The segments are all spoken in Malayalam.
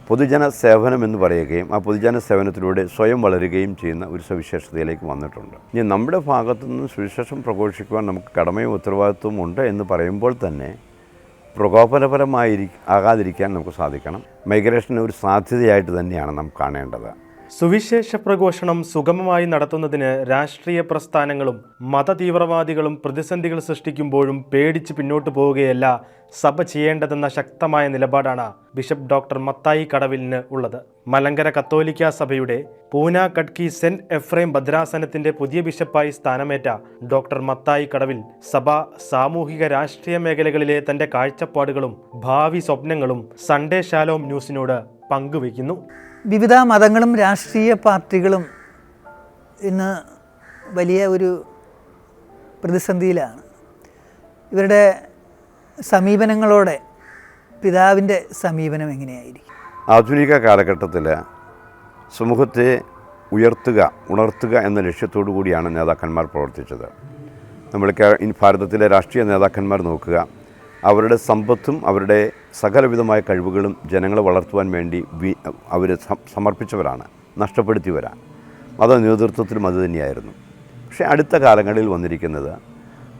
പൊതുജന സേവനം എന്ന് പറയുകയും ആ പൊതുജന സേവനത്തിലൂടെ സ്വയം വളരുകയും ചെയ്യുന്ന ഒരു സവിശേഷതയിലേക്ക് വന്നിട്ടുണ്ട്. ഇനി നമ്മുടെ ഭാഗത്തു നിന്ന് സുവിശേഷം പ്രഘോഷിക്കുവാൻ നമുക്ക് കടമയും ഉത്തരവാദിത്വവും ഉണ്ട് എന്ന് പറയുമ്പോൾ തന്നെ ആകാതിരിക്കാൻ നമുക്ക് സാധിക്കണം. മൈഗ്രേഷന് ഒരു സാധ്യതയായിട്ട് തന്നെയാണ് നാം കാണേണ്ടത്. സുവിശേഷ പ്രഘോഷണം സുഗമമായി നടത്തുന്നതിന് രാഷ്ട്രീയ പ്രസ്ഥാനങ്ങളും മതതീവ്രവാദികളും പ്രതിസന്ധികൾ സൃഷ്ടിക്കുമ്പോഴും പേടിച്ച് പിന്നോട്ട് പോവുകയല്ല സഭ ചെയ്യേണ്ടതെന്ന ശക്തമായ നിലപാടാണ് ബിഷപ്പ് ഡോക്ടർ മത്തായി കടവിലിന് ഉള്ളത്. മലങ്കര കത്തോലിക്ക സഭയുടെ പൂന കട്കി സെന്റ് എഫ്രൈം ഭദ്രാസനത്തിന്റെ പുതിയ ബിഷപ്പായി സ്ഥാനമേറ്റ ഡോക്ടർ മത്തായി കടവിൽ സഭ സാമൂഹിക രാഷ്ട്രീയ മേഖലകളിലെ തന്റെ കാഴ്ചപ്പാടുകളും ഭാവി സ്വപ്നങ്ങളും സൺഡേ ഷാലോം ന്യൂസിനോട് പങ്കുവയ്ക്കുന്നു. വിവിധ മതങ്ങളും രാഷ്ട്രീയ പാർട്ടികളും ഇന്ന് വലിയ ഒരു പ്രതിസന്ധിയിലാണ്. ഇവരുടെ സമീപനങ്ങളോടെ പിതാവിൻ്റെ സമീപനം എങ്ങനെയായിരിക്കും? ആധുനിക കാലഘട്ടത്തിൽ സമൂഹത്തെ ഉണർത്തുക എന്ന ലക്ഷ്യത്തോടു കൂടിയാണ് നേതാക്കന്മാർ പ്രവർത്തിച്ചത്. നമ്മൾ ഭാരതത്തിലെ രാഷ്ട്രീയ നേതാക്കന്മാർ നോക്കുക, അവരുടെ സമ്പത്തും അവരുടെ സകലവിധമായ കഴിവുകളും ജനങ്ങളെ വളർത്തുവാൻ വേണ്ടി അവർ സമർപ്പിച്ചവരാണ്, നഷ്ടപ്പെടുത്തിയവരാണ്. മത നേതൃത്വത്തിലും അതുതന്നെയായിരുന്നു. പക്ഷേ അടുത്ത കാലങ്ങളിൽ വന്നിരിക്കുന്നത്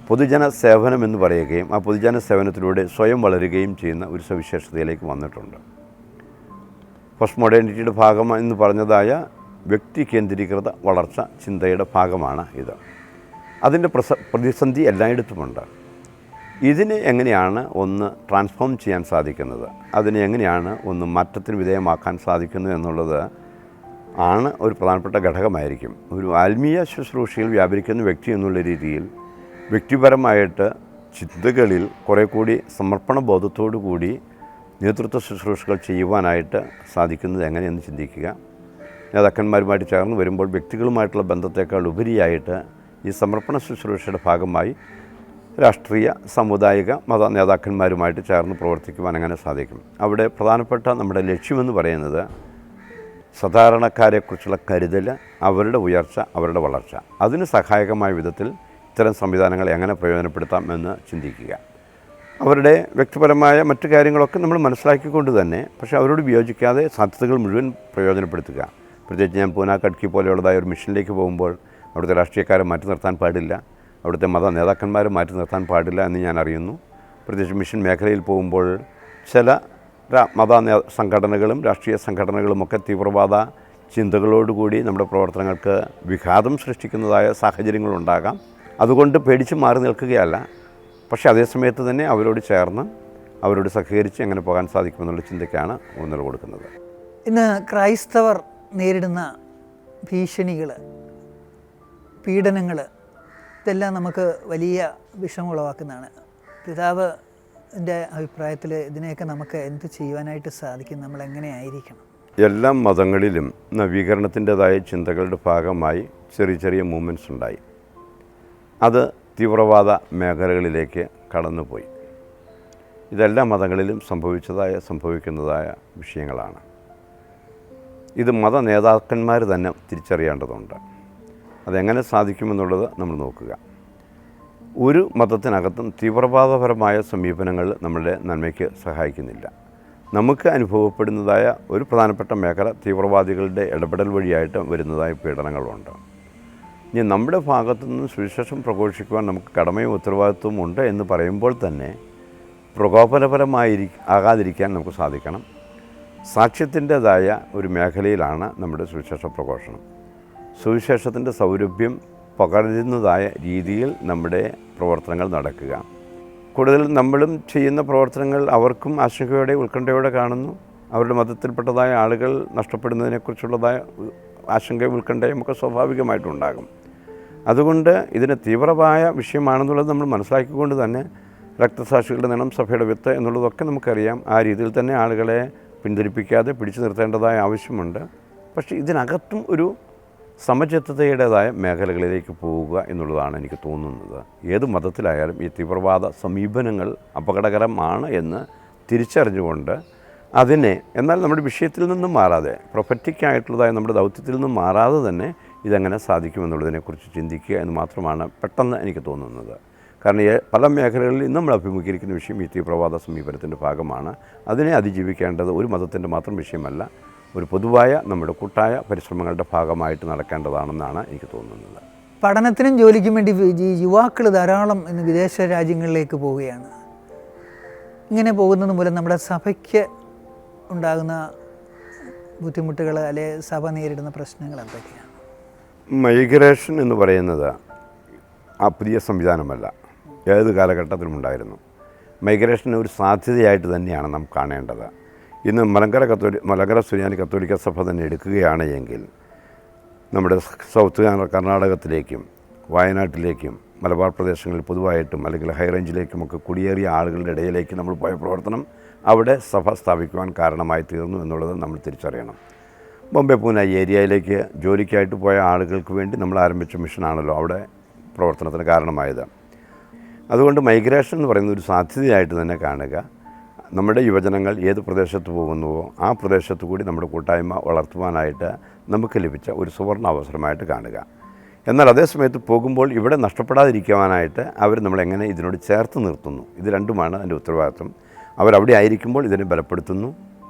പൊതുജന സേവനം എന്ന് പറയുകയും ആ പൊതുജന സേവനത്തിലൂടെ സ്വയം വളരുകയും ചെയ്യുന്ന ഒരു സവിശേഷതയിലേക്ക് വന്നിട്ടുണ്ട്. പോസ്റ്റ് മോഡേണിറ്റിയുടെ ഭാഗം എന്ന് പറഞ്ഞതായ വ്യക്തി കേന്ദ്രീകൃത വളർച്ച ചിന്തയുടെ ഭാഗമാണ് ഇത്. അതിൻ്റെ പ്രതിസന്ധി എല്ലായിടത്തുമുണ്ട്. ഇതിനെ എങ്ങനെയാണ് ഒന്ന് ട്രാൻസ്ഫോം ചെയ്യാൻ സാധിക്കുന്നത്, അതിനെ എങ്ങനെയാണ് ഒന്ന് മാറ്റത്തിന് വിധേയമാക്കാൻ സാധിക്കുന്നത് എന്നുള്ളത് ആണ് ഒരു പ്രധാനപ്പെട്ട ഘടകമായിരിക്കും. ഒരു ആത്മീയ ശുശ്രൂഷയിൽ വ്യാപരിക്കുന്ന വ്യക്തി എന്നുള്ള രീതിയിൽ വ്യക്തിപരമായിട്ട് ചിന്തകളിൽ കുറേ കൂടി സമർപ്പണ ബോധത്തോടു കൂടി നേതൃത്വ ശുശ്രൂഷകൾ ചെയ്യുവാനായിട്ട് സാധിക്കുന്നത് എങ്ങനെയെന്ന് ചിന്തിക്കുക. നേതാക്കന്മാരുമായിട്ട് ചേർന്ന് വരുമ്പോൾ വ്യക്തികളുമായിട്ടുള്ള ബന്ധത്തേക്കാൾ ഉപരിയായിട്ട് ഈ സമർപ്പണ ശുശ്രൂഷയുടെ ഭാഗമായി രാഷ്ട്രീയ സാമുദായിക മത നേതാക്കന്മാരുമായിട്ട് ചേർന്ന് പ്രവർത്തിക്കുവാൻ അങ്ങനെ സാധിക്കും. അവിടെ പ്രധാനപ്പെട്ട നമ്മുടെ ലക്ഷ്യമെന്ന് പറയുന്നത് സാധാരണക്കാരെക്കുറിച്ചുള്ള കരുതൽ, അവരുടെ ഉയർച്ച, അവരുടെ വളർച്ച. അതിന് സഹായകമായ വിധത്തിൽ ഇത്തരം സംവിധാനങ്ങൾ എങ്ങനെ പ്രയോജനപ്പെടുത്താം എന്ന് ചിന്തിക്കുക. അവരുടെ വ്യക്തിപരമായ മറ്റു കാര്യങ്ങളൊക്കെ നമ്മൾ മനസ്സിലാക്കിക്കൊണ്ട് തന്നെ, പക്ഷേ അവരോട് വിയോജിക്കാതെ സാധ്യതകൾ മുഴുവൻ പ്രയോജനപ്പെടുത്തുക. പ്രത്യേകിച്ച് ഞാൻ പൂന കട്കി പോലെയുള്ളതായ ഒരു മിഷനിലേക്ക് പോകുമ്പോൾ അവിടുത്തെ രാഷ്ട്രീയക്കാരെ മാറ്റി നിർത്താൻ പാടില്ല, അവിടുത്തെ മത നേതാക്കന്മാരെ മാറ്റി നിർത്താൻ പാടില്ല എന്ന് ഞാൻ അറിയുന്നു. പ്രത്യേകിച്ച് മിഷൻ മേഖലയിൽ പോകുമ്പോൾ ചില മത സംഘടനകളും രാഷ്ട്രീയ സംഘടനകളുമൊക്കെ തീവ്രവാദ ചിന്തകളോടുകൂടി നമ്മുടെ പ്രവർത്തനങ്ങൾക്ക് വിഘാതം സൃഷ്ടിക്കുന്നതായ സാഹചര്യങ്ങളുണ്ടാകാം. അതുകൊണ്ട് പേടിച്ച് മാറി നിൽക്കുകയല്ല, പക്ഷേ അതേസമയത്ത് തന്നെ അവരോട് ചേർന്ന് അവരോട് സഹകരിച്ച് എങ്ങനെ പോകാൻ സാധിക്കുമെന്നുള്ള ചിന്തയ്ക്കാണ് ഊന്നൽ കൊടുക്കുന്നത്. ഇന്ന് ക്രൈസ്തവർ നേരിടുന്ന ഭീഷണികൾ, പീഡനങ്ങൾ, ഇതെല്ലാം നമുക്ക് വലിയ വിഷമമുളവാക്കുന്നതാണ്. പിതാവിൻ്റെ അഭിപ്രായത്തിൽ ഇതിനെയൊക്കെ നമുക്ക് എന്ത് ചെയ്യുവാനായിട്ട് സാധിക്കും? നമ്മൾ എങ്ങനെയായിരിക്കണം? എല്ലാ മതങ്ങളിലും നവീകരണത്തിൻ്റെതായ ചിന്തകളുടെ ഭാഗമായി ചെറിയ ചെറിയ മൂവ്മെൻറ്റ്സ് ഉണ്ടായി. അത് തീവ്രവാദ മേഖലകളിലേക്ക് കടന്നുപോയി. ഇതെല്ലാ മതങ്ങളിലും സംഭവിക്കുന്നതായ വിഷയങ്ങളാണ്. ഇത് മത നേതാക്കന്മാർ തന്നെ തിരിച്ചറിയേണ്ടതുണ്ട്. അതെങ്ങനെ സാധിക്കുമെന്നുള്ളത് നമ്മൾ നോക്കുക. ഒരു മതത്തിനകത്തും തീവ്രവാദപരമായ സമീപനങ്ങൾ നമ്മുടെ നന്മയ്ക്ക് സഹായിക്കുന്നില്ല. നമുക്ക് അനുഭവപ്പെടുന്നതായ ഒരു പ്രധാനപ്പെട്ട മേഖല തീവ്രവാദികളുടെ ഇടപെടൽ വഴിയായിട്ട് വരുന്നതായ പീഡനങ്ങളുണ്ട്. ഇനി നമ്മുടെ ഭാഗത്തു നിന്ന് സുവിശേഷം പ്രഘോഷിക്കുവാൻ നമുക്ക് കടമയും ഉത്തരവാദിത്വവും ഉണ്ട് എന്ന് പറയുമ്പോൾ തന്നെ ആകാതിരിക്കാൻ നമുക്ക് സാധിക്കണം. സാക്ഷ്യത്തിൻ്റെതായ ഒരു മേഖലയിലാണ് നമ്മുടെ സുവിശേഷ പ്രഘോഷണം. സുവിശേഷത്തിൻ്റെ സൗരഭ്യം പകരുന്നതായ രീതിയിൽ നമ്മുടെ പ്രവർത്തനങ്ങൾ നടക്കുക. കൂടുതൽ നമ്മളും ചെയ്യുന്ന പ്രവർത്തനങ്ങൾ അവർക്കും ആശങ്കയോടെ ഉത്കണ്ഠയോടെ കാണുന്നു. അവരുടെ മതത്തിൽപ്പെട്ടതായ ആളുകൾ നഷ്ടപ്പെടുന്നതിനെക്കുറിച്ചുള്ളതായ ആശങ്കയും ഉത്കണ്ഠയും ഒക്കെ സ്വാഭാവികമായിട്ടുണ്ടാകും. അതുകൊണ്ട് ഇതിന് തീവ്രമായ വിഷയമാണെന്നുള്ളത് നമ്മൾ മനസ്സിലാക്കിക്കൊണ്ട് തന്നെ രക്തസാക്ഷികളുടെ നിണം സഭയുടെ വിത്ത് എന്നുള്ളതൊക്കെ നമുക്കറിയാം. ആ രീതിയിൽ തന്നെ ആളുകളെ പിന്തിരിപ്പിക്കാതെ പിടിച്ചു നിർത്തേണ്ടതായ ആവശ്യമുണ്ട്. പക്ഷേ ഇതിനകത്തും ഒരു സമചിത്തതയുടേതായ മേഖലകളിലേക്ക് പോവുക എന്നുള്ളതാണ് എനിക്ക് തോന്നുന്നത്. ഏത് മതത്തിലായാലും ഈ തീവ്രവാദ സമീപനങ്ങൾ അപകടകരമാണ് എന്ന് തിരിച്ചറിഞ്ഞുകൊണ്ട് അതിനെ, എന്നാൽ നമ്മുടെ വിഷയത്തിൽ നിന്നും മാറാതെ, പ്രൊഫറ്റിക്കായിട്ടുള്ളതായ നമ്മുടെ ദൗത്യത്തിൽ നിന്നും മാറാതെ തന്നെ ഇതെങ്ങനെ സാധിക്കുമെന്നുള്ളതിനെക്കുറിച്ച് ചിന്തിക്കുക എന്ന് മാത്രമാണ് പെട്ടെന്ന് എനിക്ക് തോന്നുന്നത്. കാരണം പല മേഖലകളിൽ ഇന്ന് നമ്മൾ അഭിമുഖീകരിക്കുന്ന വിഷയം ഈ തീവ്രവാദ സമീപനത്തിൻ്റെ ഭാഗമാണ്. അതിനെ അതിജീവിക്കേണ്ടത് ഒരു മതത്തിൻ്റെ മാത്രം വിഷയമല്ല, ഒരു പൊതുവായ നമ്മുടെ കൂട്ടായ പരിശ്രമങ്ങളുടെ ഭാഗമായിട്ട് നടക്കേണ്ടതാണെന്നാണ് എനിക്ക് തോന്നുന്നത്. പഠനത്തിനും ജോലിക്കും വേണ്ടി യുവാക്കൾ ധാരാളം ഇന്ന് വിദേശ രാജ്യങ്ങളിലേക്ക് പോവുകയാണ്. ഇങ്ങനെ പോകുന്നത് മൂലം നമ്മുടെ സഭയ്ക്ക് ഉണ്ടാകുന്ന ബുദ്ധിമുട്ടുകൾ അല്ലെ സഭ നേരിടുന്ന പ്രശ്നങ്ങൾ എന്തൊക്കെയാണ്? മൈഗ്രേഷൻ എന്ന് പറയുന്നത് ആ പുതിയ സംവിധാനമല്ല, ഏത് കാലഘട്ടത്തിലും ഉണ്ടായിരുന്നു. മൈഗ്രേഷൻ ഒരു സാധ്യതയായിട്ട് തന്നെയാണ് നാം കാണേണ്ടത്. ഇന്ന് മലങ്കര സുറിയാനി കത്തോലിക്ക സഭ തന്നെ എടുക്കുകയാണ് എങ്കിൽ നമ്മുടെ സൗത്ത് കർണാടകത്തിലേക്കും വയനാട്ടിലേക്കും മലബാർ പ്രദേശങ്ങളിൽ പൊതുവായിട്ടും അല്ലെങ്കിൽ ഹൈ റേഞ്ചിലേക്കുമൊക്കെ കുടിയേറിയ ആളുകളുടെ ഇടയിലേക്ക് നമ്മൾ പോയ പ്രവർത്തനം അവിടെ സഭ സ്ഥാപിക്കുവാൻ കാരണമായി തീർന്നു എന്നുള്ളത് നമ്മൾ തിരിച്ചറിയണം. ബോംബെ പൂന ഏരിയയിലേക്ക് ജോലിക്കായിട്ട് പോയ ആളുകൾക്ക് വേണ്ടി നമ്മൾ ആരംഭിച്ച മിഷനാണല്ലോ അവിടെ പ്രവർത്തനത്തിന് കാരണമായത്. അതുകൊണ്ട് മൈഗ്രേഷൻ എന്ന് പറയുന്ന ഒരു സാധ്യതയായിട്ട് തന്നെ കാണുക. നമ്മുടെ യുവജനങ്ങൾ ഏത് പ്രദേശത്ത് പോകുന്നുവോ ആ പ്രദേശത്ത് കൂടി നമ്മുടെ കൂട്ടായ്മ വളർത്തുവാനായിട്ട് നമുക്ക് ലഭിച്ച ഒരു സുവർണ്ണ അവസരമായിട്ട് കാണുക. എന്നാൽ അതേസമയത്ത് പോകുമ്പോൾ ഇവിടെ നഷ്ടപ്പെടാതിരിക്കുവാനായിട്ട് അവർ നമ്മളെങ്ങനെ ഇതിനോട് ചേർത്ത് നിർത്തുന്നു, ഇത് രണ്ടുമാണ് അതിൻ്റെ ഉത്തരവാദിത്വം. അവരവിടെ ആയിരിക്കുമ്പോൾ ഇതിനെ ബലപ്പെടുത്തുന്നു,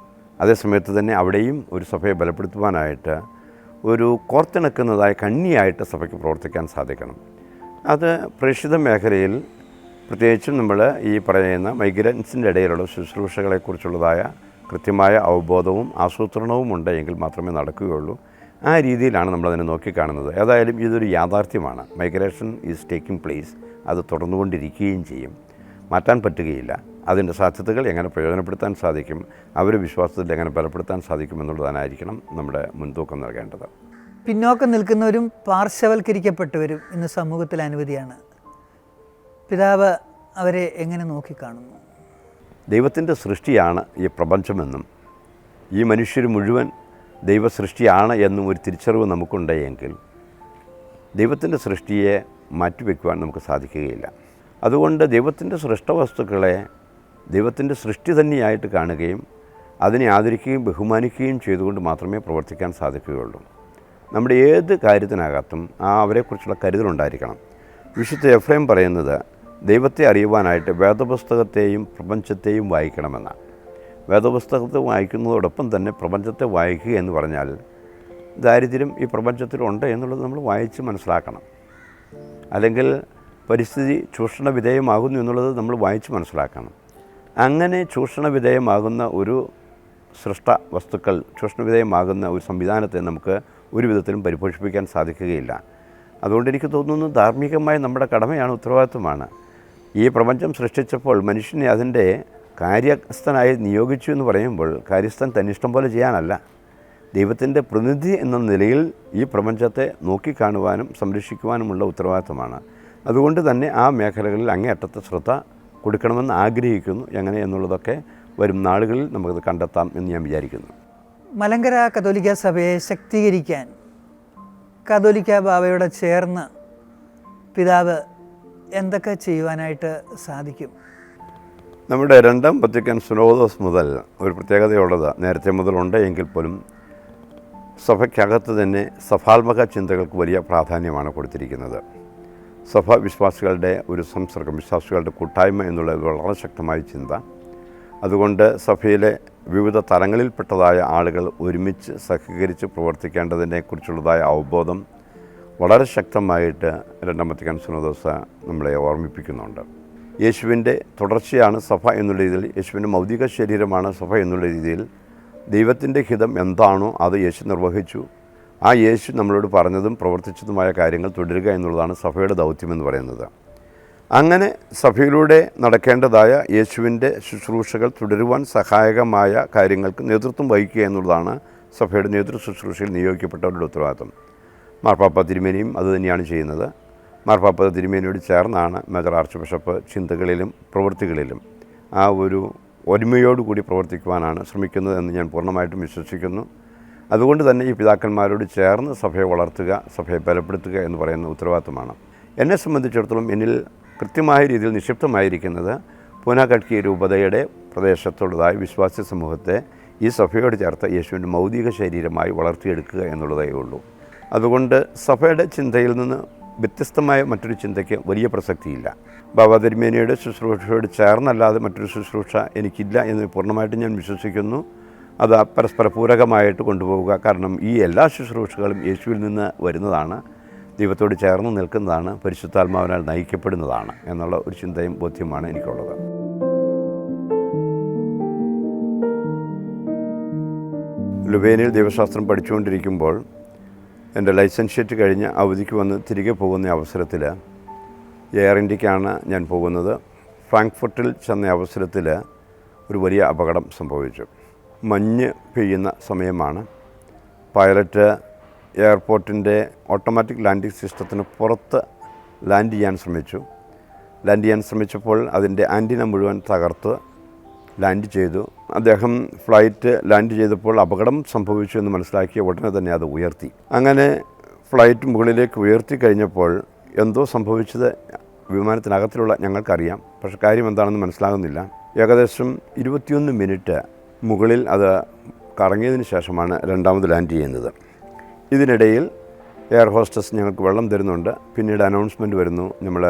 അതേസമയത്ത് തന്നെ അവിടെയും ഒരു സഭയെ ബലപ്പെടുത്തുവാനായിട്ട് ഒരു കോർത്തിണക്കുന്നതായ കണ്ണിയായിട്ട് സഭയ്ക്ക് പ്രവർത്തിക്കാൻ സാധിക്കണം. അത് പ്രേക്ഷിത മേഖലയിൽ പ്രത്യേകിച്ചും നമ്മൾ ഈ പറയുന്ന മൈഗ്രൻസിൻ്റെ ഇടയിലുള്ള ശുശ്രൂഷകളെക്കുറിച്ചുള്ളതായ കൃത്യമായ അവബോധവും ആസൂത്രണവും ഉണ്ട് എങ്കിൽ മാത്രമേ നടക്കുകയുള്ളൂ. ആ രീതിയിലാണ് നമ്മളതിനെ നോക്കിക്കാണുന്നത്. ഏതായാലും ഇതൊരു യാഥാർത്ഥ്യമാണ്. Migration is taking place. അത് തുടർന്നുകൊണ്ടിരിക്കുകയും ചെയ്യും, മാറ്റാൻ പറ്റുകയില്ല. അതിൻ്റെ സാധ്യതകൾ എങ്ങനെ പ്രയോജനപ്പെടുത്താൻ സാധിക്കും, അവരെ വിശ്വാസത്തിൽ എങ്ങനെ ബലപ്പെടുത്താൻ സാധിക്കും എന്നുള്ളതായിരിക്കണം നമ്മുടെ മുൻതൂക്കം നൽകേണ്ടത്. പിന്നോക്കം നിൽക്കുന്നവരും പാർശ്വവൽക്കരിക്കപ്പെട്ടവരും ഇന്ന് സമൂഹത്തിൽ അനവധിയാണ്. പിതാവ് അവരെ എങ്ങനെ നോക്കിക്കാണുന്നു? ദൈവത്തിൻ്റെ സൃഷ്ടിയാണ് ഈ പ്രപഞ്ചമെന്നും ഈ മനുഷ്യർ മുഴുവൻ ദൈവസൃഷ്ടിയാണ് എന്നും ഒരു തിരിച്ചറിവ് നമുക്കുണ്ടെങ്കിൽ ദൈവത്തിൻ്റെ സൃഷ്ടിയെ മാറ്റിവെക്കുവാൻ നമുക്ക് സാധിക്കുകയില്ല. അതുകൊണ്ട് ദൈവത്തിൻ്റെ സൃഷ്ടവസ്തുക്കളെ ദൈവത്തിൻ്റെ സൃഷ്ടി തന്നെയായിട്ട് കാണുകയും അതിനെ ആദരിക്കുകയും ബഹുമാനിക്കുകയും ചെയ്തുകൊണ്ട് മാത്രമേ പ്രവർത്തിക്കാൻ സാധിക്കുകയുള്ളൂ. നമ്മുടെ ഏത് കാര്യത്തിനകത്തും അവരെക്കുറിച്ചുള്ള കരുതലുണ്ടായിരിക്കണം. വിശുദ്ധ എഫ്രേം പറയുന്നത് ദൈവത്തെ അറിയുവാനായിട്ട് വേദപുസ്തകത്തെയും പ്രപഞ്ചത്തെയും വായിക്കണമെന്നാണ്. വേദപുസ്തകത്തെ വായിക്കുന്നതോടൊപ്പം തന്നെ പ്രപഞ്ചത്തെ വായിക്കുക എന്ന് പറഞ്ഞാൽ ദാരിദ്ര്യം ഈ പ്രപഞ്ചത്തിലുണ്ട് എന്നുള്ളത് നമ്മൾ വായിച്ച് മനസ്സിലാക്കണം. അല്ലെങ്കിൽ പരിസ്ഥിതി ചൂഷണ വിധേയമാകുന്നു എന്നുള്ളത് നമ്മൾ വായിച്ച് മനസ്സിലാക്കണം. അങ്ങനെ ചൂഷണ വിധേയമാകുന്ന ഒരു സൃഷ്ട വസ്തുക്കൾ, ചൂഷണ വിധേയമാകുന്ന ഒരു സംവിധാനത്തെ നമുക്ക് ഒരു വിധത്തിലും പരിപോഷിപ്പിക്കാൻ സാധിക്കുകയില്ല. അതുകൊണ്ട് എനിക്ക് തോന്നുന്നു ധാർമ്മികമായ നമ്മുടെ കടമയാണ്, ഉത്തരവാദിത്വമാണ്. ഈ പ്രപഞ്ചം സൃഷ്ടിച്ചപ്പോൾ മനുഷ്യനെ അതിൻ്റെ കാര്യസ്ഥനായി നിയോഗിച്ചു എന്ന് പറയുമ്പോൾ കാര്യസ്ഥൻ തന്നിഷ്ടം പോലെ ചെയ്യാനല്ല, ദൈവത്തിൻ്റെ പ്രതിനിധി എന്ന നിലയിൽ ഈ പ്രപഞ്ചത്തെ നോക്കിക്കാണുവാനും സംരക്ഷിക്കുവാനുമുള്ള ഉത്തരവാദിത്വമാണ്. അതുകൊണ്ട് തന്നെ ആ മേഖലകളിൽ അങ്ങേയറ്റത്തെ ശ്രദ്ധ കൊടുക്കണമെന്ന് ആഗ്രഹിക്കുന്നു. എങ്ങനെ എന്നുള്ളതൊക്കെ വരും നാളുകളിൽ നമുക്കത് കണ്ടെത്താം എന്ന് ഞാൻ വിചാരിക്കുന്നു. മലങ്കര കത്തോലിക്ക സഭയെ ശക്തീകരിക്കാൻ കത്തോലിക്ക ബാവയോട് ചേർന്ന് പിതാവ് എന്തൊക്കെ ചെയ്യുവാനായിട്ട് സാധിക്കും? നമ്മുടെ രണ്ടാം വത്തിക്കാൻ സിനോദോസ് മുതൽ ഒരു പ്രത്യേകതയുള്ളത് നേരത്തെ മുതലുണ്ട് എങ്കിൽ പോലും സഭയ്ക്കകത്ത് തന്നെ സഭാത്മക ചിന്തകൾക്ക് വലിയ പ്രാധാന്യമാണ് കൊടുത്തിരിക്കുന്നത്. സഭ വിശ്വാസികളുടെ ഒരു സംസർഗം, വിശ്വാസികളുടെ കൂട്ടായ്മ എന്നുള്ള വളരെ ശക്തമായ ചിന്ത. അതുകൊണ്ട് സഭയിലെ വിവിധ തലങ്ങളിൽപ്പെട്ടതായ ആളുകൾ ഒരുമിച്ച് സഹകരിച്ച് പ്രവർത്തിക്കേണ്ടതിനെക്കുറിച്ചുള്ളതായ അവബോധം വളരെ ശക്തമായിട്ട് രണ്ടാം വത്തിക്കാൻ സിനോദോസ് നമ്മളെ ഓർമ്മിപ്പിക്കുന്നുണ്ട്. യേശുവിൻ്റെ തുടർച്ചയാണ് സഭ എന്നുള്ള രീതിയിൽ, യേശുവിൻ്റെ മൗലിക ശരീരമാണ് സഭ എന്നുള്ള രീതിയിൽ ദൈവത്തിൻ്റെ ഹിതം എന്താണോ അത് യേശു നിർവഹിച്ചു. ആ യേശു നമ്മളോട് പറഞ്ഞതും പ്രവർത്തിച്ചതുമായ കാര്യങ്ങൾ തുടരുക എന്നുള്ളതാണ് സഭയുടെ ദൗത്യമെന്ന് പറയുന്നത്. അങ്ങനെ സഭയിലൂടെ നടക്കേണ്ടതായ യേശുവിൻ്റെ ശുശ്രൂഷകൾ തുടരുവാൻ സഹായകമായ കാര്യങ്ങൾക്ക് നേതൃത്വം വഹിക്കുക എന്നുള്ളതാണ് സഭയുടെ നേതൃ ശുശ്രൂഷയിൽ നിയോഗിക്കപ്പെട്ടവരുടെ ഉത്തരവാദിത്വം. മാർപ്പാപ്പ തിരുമേനിയും അതുതന്നെയാണ് ചെയ്യുന്നത്. മാർപ്പാപ്പ തിരുമേനിയോട് ചേർന്നാണ് മേജർ ആർച്ച് ബിഷപ്പ് ചിന്തകളിലും പ്രവൃത്തികളിലും ആ ഒരു ഒരുമയോടുകൂടി പ്രവർത്തിക്കുവാനാണ് ശ്രമിക്കുന്നത് എന്ന് ഞാൻ പൂർണ്ണമായിട്ടും വിശ്വസിക്കുന്നു. അതുകൊണ്ട് തന്നെ ഈ പിതാക്കന്മാരോട് ചേർന്ന് സഭയെ വളർത്തുക, സഭയെ ബലപ്പെടുത്തുക എന്ന് പറയുന്ന ഉത്തരവാദിത്വമാണ്. എന്നെ സംബന്ധിച്ചിടത്തോളം എന്നിൽ കൃത്യമായ രീതിയിൽ നിക്ഷിപ്തമായിരിക്കുന്നത് പൂനാകട്കി രൂപതയുടെ പ്രദേശത്തുള്ളതായ വിശ്വാസി സമൂഹത്തെ ഈ സഭയോട് ചേർത്ത് യേശുവിൻ്റെ മൗലിക ശരീരമായി വളർത്തിയെടുക്കുക എന്നുള്ളതേ ഉള്ളൂ. അതുകൊണ്ട് സഭയുടെ ചിന്തയിൽ നിന്ന് വ്യത്യസ്തമായ മറ്റൊരു ചിന്തയ്ക്ക് വലിയ പ്രസക്തിയില്ല. ബാബ തിരുമേനിയുടെ ശുശ്രൂഷയോട് ചേർന്നല്ലാതെ മറ്റൊരു ശുശ്രൂഷ എനിക്കില്ല എന്ന് പൂർണ്ണമായിട്ടും ഞാൻ വിശ്വസിക്കുന്നു. അത് പരസ്പര പൂരകമായിട്ട് കൊണ്ടുപോവുക. കാരണം ഈ എല്ലാ ശുശ്രൂഷകളും യേശുവിൽ നിന്ന് വരുന്നതാണ്, ദൈവത്തോട് ചേർന്ന് നിൽക്കുന്നതാണ്, പരിശുദ്ധാത്മാവിനാൽ നയിക്കപ്പെടുന്നതാണ് എന്നുള്ള ഒരു ചിന്തയും ബോധ്യമാണ് എനിക്കുള്ളത്. ലുബേനിൽ ദൈവശാസ്ത്രം പഠിച്ചുകൊണ്ടിരിക്കുമ്പോൾ എൻ്റെ ലൈസൻഷ്യേറ്റ് കഴിഞ്ഞ് അവധിക്ക് വന്ന് തിരികെ പോകുന്ന അവസരത്തിൽ എയർ ഇന്ത്യക്കാണ് ഞാൻ പോകുന്നത്. ഫ്രാങ്ക്ഫർട്ടിൽ ചെന്ന അവസരത്തിൽ ഒരു വലിയ അപകടം സംഭവിച്ചു. മഞ്ഞ് പെയ്യുന്ന സമയമാണ്. പൈലറ്റ് എയർപോർട്ടിൻ്റെ ഓട്ടോമാറ്റിക് ലാൻഡിംഗ് സിസ്റ്റത്തിന് പുറത്ത് ലാൻഡ് ചെയ്യാൻ ശ്രമിച്ചപ്പോൾ അതിൻ്റെ ആൻറ്റിന മുഴുവൻ തകർത്ത് ലാൻഡ് ചെയ്തു. അദ്ദേഹം ഫ്ലൈറ്റ് ലാൻഡ് ചെയ്തപ്പോൾ അപകടം സംഭവിച്ചു എന്ന് മനസ്സിലാക്കിയ ഉടനെ തന്നെ അത് ഉയർത്തി. അങ്ങനെ ഫ്ലൈറ്റ് മുകളിലേക്ക് ഉയർത്തി കഴിഞ്ഞപ്പോൾ എന്തോ സംഭവിച്ചത് വിമാനത്തിനകത്തിലുള്ള ഞങ്ങൾക്കറിയാം. പക്ഷേ കാര്യം എന്താണെന്ന് മനസ്സിലാകുന്നില്ല. ഏകദേശം 21 മിനിറ്റ് മുകളിൽ അത് കറങ്ങിയതിന് ശേഷമാണ് രണ്ടാമത് ലാൻഡ് ചെയ്യുന്നത്. ഇതിനിടയിൽ എയർ ഹോസ്റ്റസ് ഞങ്ങൾക്ക് വെള്ളം തരുന്നുണ്ട്. പിന്നീട് അനൗൺസ്മെൻറ്റ് വരുന്നു, നമ്മൾ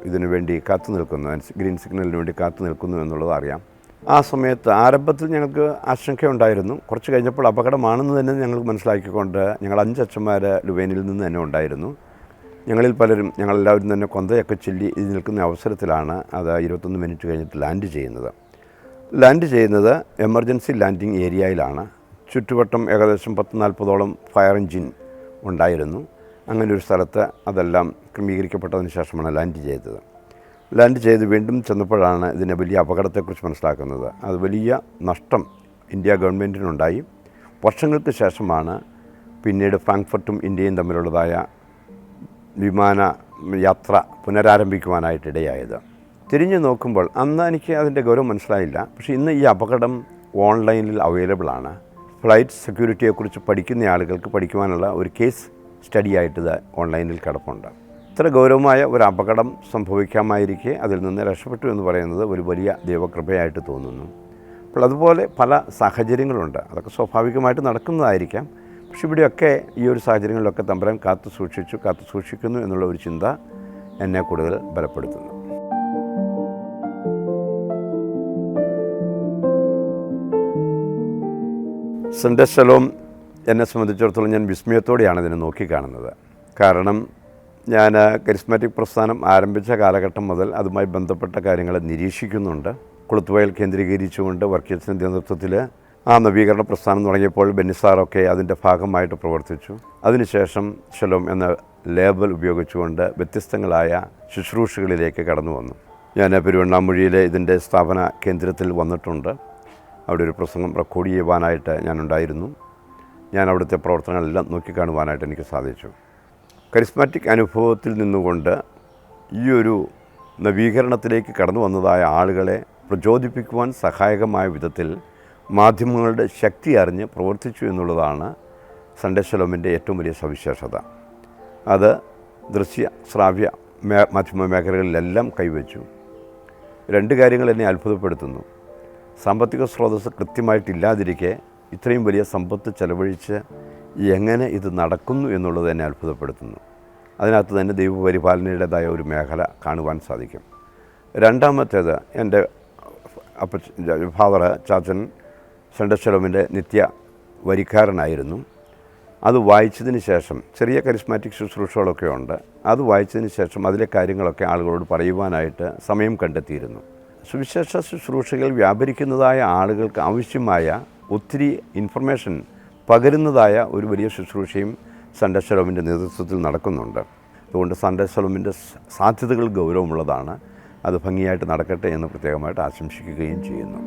ഇതിനു വേണ്ടി കാത്തു നിൽക്കുന്നു, ഗ്രീൻ സിഗ്നലിന് വേണ്ടി കാത്തു നിൽക്കുന്നു എന്നുള്ളത് അറിയാം. ആ സമയത്ത് ആരംഭത്തിൽ ഞങ്ങൾക്ക് ആശങ്കയുണ്ടായിരുന്നു. കുറച്ച് കഴിഞ്ഞപ്പോൾ അപകടമാണെന്ന് തന്നെ ഞങ്ങൾക്ക് മനസ്സിലാക്കിക്കൊണ്ട് ഞങ്ങൾ 5 അച്ഛന്മാർ ലുബേനിൽ നിന്ന് തന്നെ ഉണ്ടായിരുന്നു. ഞങ്ങളിൽ പലരും, ഞങ്ങളെല്ലാവരും തന്നെ കൊന്തയൊക്കെ ചൊല്ലി ഇത് നിൽക്കുന്ന അവസരത്തിലാണ് അത് 21 മിനിറ്റ് കഴിഞ്ഞിട്ട് ലാൻഡ് ചെയ്യുന്നത് എമർജൻസി ലാൻഡിംഗ് ഏരിയയിലാണ്. ചുറ്റുവട്ടം ഏകദേശം 10-40ഓളം ഫയർ എഞ്ചിൻ ഉണ്ടായിരുന്നു. അങ്ങനെ ഒരു സ്ഥലത്ത് അതെല്ലാം ക്രമീകരിക്കപ്പെട്ടതിന് ശേഷമാണ് ലാൻഡ് ചെയ്ത് വീണ്ടും ചെന്നപ്പോഴാണ് ഇതിൻ്റെ വലിയ അപകടത്തെക്കുറിച്ച് മനസ്സിലാക്കുന്നത്. അത് വലിയ നഷ്ടം ഇന്ത്യ ഗവൺമെൻറ്റിനുണ്ടായി. വർഷങ്ങൾക്ക് ശേഷമാണ് പിന്നീട് ഫ്രാങ്ക്ഫർട്ടും ഇന്ത്യയും തമ്മിലുള്ളതായ വിമാന യാത്ര പുനരാരംഭിക്കുവാനായിട്ടിടയായത്. തിരിഞ്ഞു നോക്കുമ്പോൾ അന്ന് എനിക്ക് അതിൻ്റെ ഗൗരവം മനസ്സിലായില്ല. പക്ഷേ ഇന്ന് ഈ അപകടം ഓൺലൈനിൽ അവൈലബിളാണ്. ഫ്ലൈറ്റ് സെക്യൂരിറ്റിയെക്കുറിച്ച് പഠിക്കുന്ന ആളുകൾക്ക് പഠിക്കുവാനുള്ള ഒരു കേസ് സ്റ്റഡിയായിട്ടിത് ഓൺലൈനിൽ കിടപ്പുണ്ട്. ഇത്ര ഗൗരവമായ ഒരു അപകടം സംഭവിക്കാമായിരിക്കെ അതിൽ നിന്ന് രക്ഷപ്പെട്ടു എന്ന് പറയുന്നത് ഒരു വലിയ ദൈവകൃപയായിട്ട് തോന്നുന്നു. അപ്പോൾ അതുപോലെ പല സാഹചര്യങ്ങളുണ്ട്. അതൊക്കെ സ്വാഭാവികമായിട്ട് നടക്കുന്നതായിരിക്കാം. പക്ഷെ ഇവിടെയൊക്കെ ഈ ഒരു സാഹചര്യങ്ങളിലൊക്കെ തമ്പുരാൻ കാത്തു സൂക്ഷിക്കുന്നു എന്നുള്ള ഒരു ചിന്ത എന്നെ കൂടുതൽ ബലപ്പെടുത്തുന്നു. സൺഡേ ഷലോം എന്നെ സംബന്ധിച്ചിടത്തോളം ഞാൻ വിസ്മയത്തോടെയാണ് ഇതിനെ നോക്കിക്കാണുന്നത്. കാരണം ഞാൻ കരിസ്മാറ്റിക് പ്രസ്ഥാനം ആരംഭിച്ച കാലഘട്ടം മുതൽ അതുമായി ബന്ധപ്പെട്ട കാര്യങ്ങൾ നിരീക്ഷിക്കുന്നുണ്ട്. കുളുത്തുവയൽ കേന്ദ്രീകരിച്ചുകൊണ്ട് വർക്കീസിൻ്റെ നേതൃത്വത്തിൽ ആ നവീകരണ പ്രസ്ഥാനം തുടങ്ങിയപ്പോൾ ബെന്നിസാറൊക്കെ അതിൻ്റെ ഭാഗമായിട്ട് പ്രവർത്തിച്ചു. അതിനുശേഷം ഷലോം എന്ന ലേബൽ ഉപയോഗിച്ചുകൊണ്ട് വ്യത്യസ്തങ്ങളായ ശുശ്രൂഷകളിലേക്ക് കടന്നു വന്നു. ഞാൻ പെരുവണ്ണാമൊഴിയിലെ ഇതിൻ്റെ സ്ഥാപന കേന്ദ്രത്തിൽ വന്നിട്ടുണ്ട്. അവിടെ ഒരു പ്രസംഗം റെക്കോർഡ് ചെയ്യുവാനായിട്ട് ഞാനുണ്ടായിരുന്നു. ഞാൻ അവിടുത്തെ പ്രവർത്തനങ്ങളെല്ലാം നോക്കിക്കാണുവാനായിട്ട് എനിക്ക് സാധിച്ചു. കരിസ്മാറ്റിക് അനുഭവത്തിൽ നിന്നുകൊണ്ട് ഈ ഒരു നവീകരണത്തിലേക്ക് കടന്നു വന്നതായ ആളുകളെ പ്രചോദിപ്പിക്കുവാൻ സഹായകമായ വിധത്തിൽ മാധ്യമങ്ങളുടെ ശക്തി അറിഞ്ഞ് പ്രവർത്തിച്ചു എന്നുള്ളതാണ് സൺഡേ ഷലോമിൻ്റെ ഏറ്റവും വലിയ സവിശേഷത. അത് ദൃശ്യ ശ്രാവ്യ മാധ്യമ മേഖലകളിലെല്ലാം കൈവച്ചു. 2 കാര്യങ്ങൾ എന്നെ അത്ഭുതപ്പെടുത്തുന്നു. സാമ്പത്തിക സ്രോതസ്സ് കൃത്യമായിട്ടില്ലാതിരിക്കെ ഇത്രയും വലിയ സമ്പത്ത് ചെലവഴിച്ച് എങ്ങനെ ഇത് നടക്കുന്നു എന്നുള്ളത് എന്നെ അത്ഭുതപ്പെടുത്തുന്നു. അതിനകത്ത് തന്നെ ദൈവപരിപാലനയുടേതായ ഒരു മേഖല കാണുവാൻ സാധിക്കും. രണ്ടാമത്തേത്, എൻ്റെ ഫാദർ ചാച്ചൻ സൺഡേ ഷലോമിൻ്റെ നിത്യ വരിക്കാരനായിരുന്നു. അത് വായിച്ചതിന് ശേഷം ചെറിയ കരിസ്മാറ്റിക് ശുശ്രൂഷകളൊക്കെ ഉണ്ട്. അത് വായിച്ചതിന് ശേഷം അതിലെ കാര്യങ്ങളൊക്കെ ആളുകളോട് പറയുവാനായിട്ട് സമയം കണ്ടെത്തിയിരുന്നു. സുവിശേഷ ശുശ്രൂഷകൾ വ്യാപരിക്കുന്നതായ ആളുകൾക്ക് ആവശ്യമായ ഒത്തിരി ഇൻഫർമേഷൻ പകരുന്നതായ ഒരു വലിയ ശുശ്രൂഷയും സൺഡേ ഷലോമിൻ്റെ നേതൃത്വത്തിൽ നടക്കുന്നുണ്ട്. അതുകൊണ്ട് സൺഡേ ഷലോമിൻ്റെ സാധ്യതകൾ ഗൗരവമുള്ളതാണ്. അത് ഭംഗിയായിട്ട് നടക്കട്ടെ എന്ന് പ്രത്യേകമായിട്ട് ആശംസിക്കുകയും ചെയ്യുന്നു.